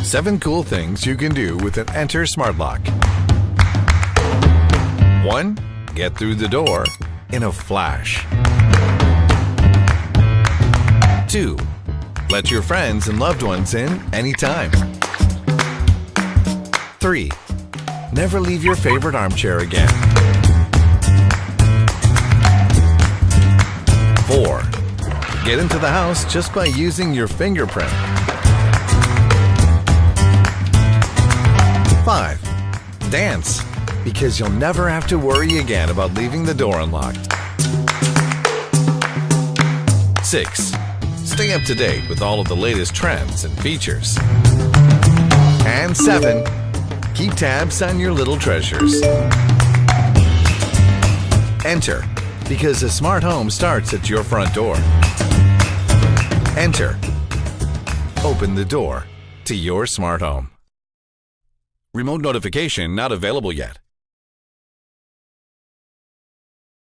7 cool things you can do with an ENTR Smart Lock. 1. Get through the door in a flash. 2. Let your friends and loved ones in anytime. 3. Never leave your favorite armchair again. 4. Get into the house just by using your fingerprint. 5. Dance, because you'll never have to worry again about leaving the door unlocked. 6. Stay up to date with all of the latest trends and features. And 7. Keep tabs on your little treasures. ENTR, because a smart home starts at your front door. ENTR. Open the door to your smart home. Remote notification not available yet.